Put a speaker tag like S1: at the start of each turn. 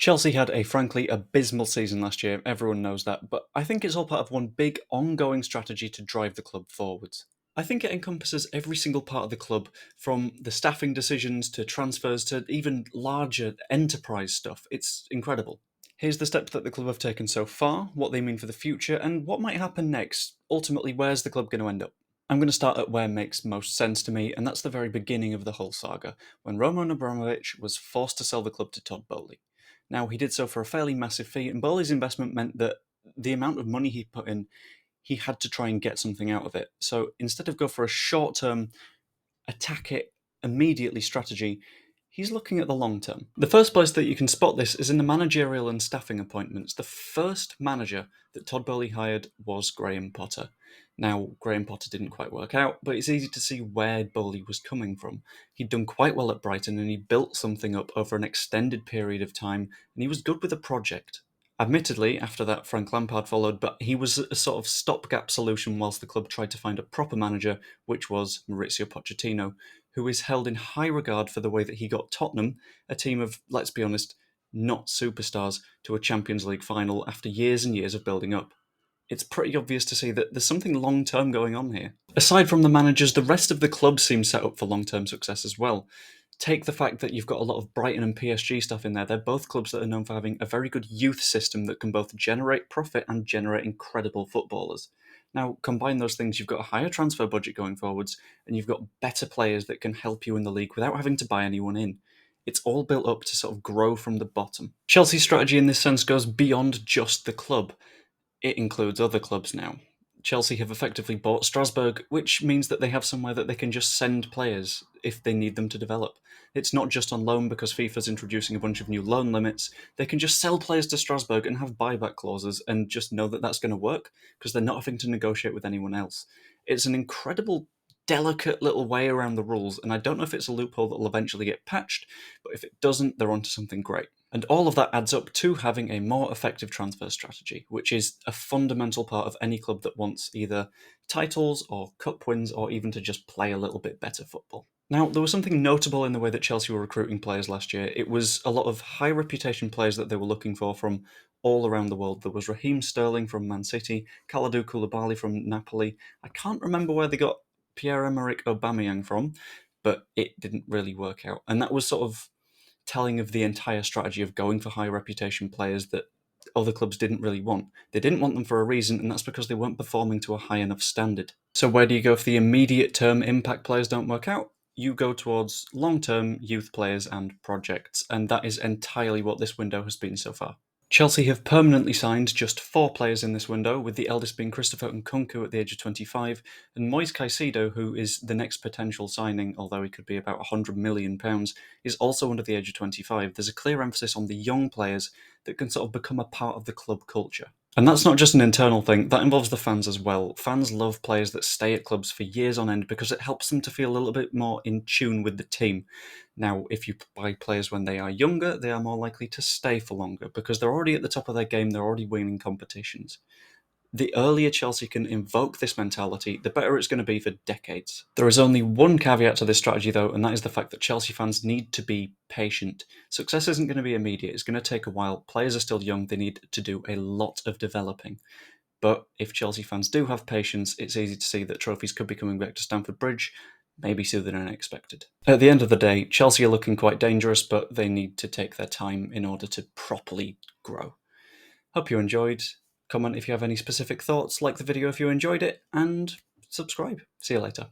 S1: Chelsea had a frankly abysmal season last year, everyone knows that, but I think it's all part of one big ongoing strategy to drive the club forwards. I think it encompasses every single part of the club, from the staffing decisions to transfers to even larger enterprise stuff. It's incredible. Here's the steps that the club have taken so far, what they mean for the future, and what might happen next. Ultimately, where's the club going to end up? I'm going to start at where makes most sense to me, and that's the very beginning of the whole saga, when Roman Abramovich was forced to sell the club to Todd Boehly. Now, he did so for a fairly massive fee, and Boehly's investment meant that the amount of money he put in, he had to try and get something out of it. So instead of go for a short term, attack it immediately strategy, he's looking at the long term. The first place that you can spot this is in the managerial and staffing appointments. The first manager that Todd Boehly hired was Graham Potter. Now, Graham Potter didn't quite work out, but it's easy to see where Boehly was coming from. He'd done quite well at Brighton and he built something up over an extended period of time, and he was good with a project. Admittedly, after that, Frank Lampard followed, but he was a sort of stopgap solution whilst the club tried to find a proper manager, which was Maurizio Pochettino, who is held in high regard for the way that he got Tottenham, a team of, let's be honest, not superstars, to a Champions League final after years and years of building up. It's pretty obvious to see that there's something long-term going on here. Aside from the managers, the rest of the club seems set up for long-term success as well. Take the fact that you've got a lot of Brighton and PSG stuff in there. They're both clubs that are known for having a very good youth system that can both generate profit and generate incredible footballers. Now, combine those things, you've got a higher transfer budget going forwards, and you've got better players that can help you in the league without having to buy anyone in. It's all built up to sort of grow from the bottom. Chelsea's strategy in this sense goes beyond just the club. It includes other clubs now. Chelsea have effectively bought Strasbourg, which means that they have somewhere that they can just send players if they need them to develop. It's not just on loan because FIFA's introducing a bunch of new loan limits. They can just sell players to Strasbourg and have buyback clauses and just know that that's going to work because they're not having to negotiate with anyone else. It's an incredible, delicate little way around the rules, and I don't know if it's a loophole that will eventually get patched, but if it doesn't, they're onto something great. And all of that adds up to having a more effective transfer strategy, which is a fundamental part of any club that wants either titles or cup wins or even to just play a little bit better football. Now, there was something notable in the way that Chelsea were recruiting players last year. It was a lot of high reputation players that they were looking for from all around the world. There was Raheem Sterling from Man City, Kalidou Koulibaly from Napoli. I can't remember where they got Pierre-Emerick Aubameyang from, but it didn't really work out. And that was sort of telling of the entire strategy of going for high reputation players that other clubs didn't really want. They didn't want them for a reason, and that's because they weren't performing to a high enough standard. So where do you go if the immediate term impact players don't work out? You go towards long-term youth players and projects, and that is entirely what this window has been so far. Chelsea have permanently signed just 4 players in this window, with the eldest being Christopher Nkunku at the age of 25, and Moise Caicedo, who is the next potential signing, although he could be about £100 million, is also under the age of 25. There's a clear emphasis on the young players that can sort of become a part of the club culture. And that's not just an internal thing, that involves the fans as well. Fans love players that stay at clubs for years on end because it helps them to feel a little bit more in tune with the team. Now, if you buy players when they are younger, they are more likely to stay for longer because they're already at the top of their game, they're already winning competitions. The earlier Chelsea can invoke this mentality, the better it's going to be for decades. There is only one caveat to this strategy though, and that is the fact that Chelsea fans need to be patient. Success isn't going to be immediate, it's going to take a while. Players are still young, they need to do a lot of developing. But if Chelsea fans do have patience, it's easy to see that trophies could be coming back to Stamford Bridge, maybe sooner than expected. At the end of the day, Chelsea are looking quite dangerous, but they need to take their time in order to properly grow. Hope you enjoyed. Comment if you have any specific thoughts, like the video if you enjoyed it, and subscribe. See you later.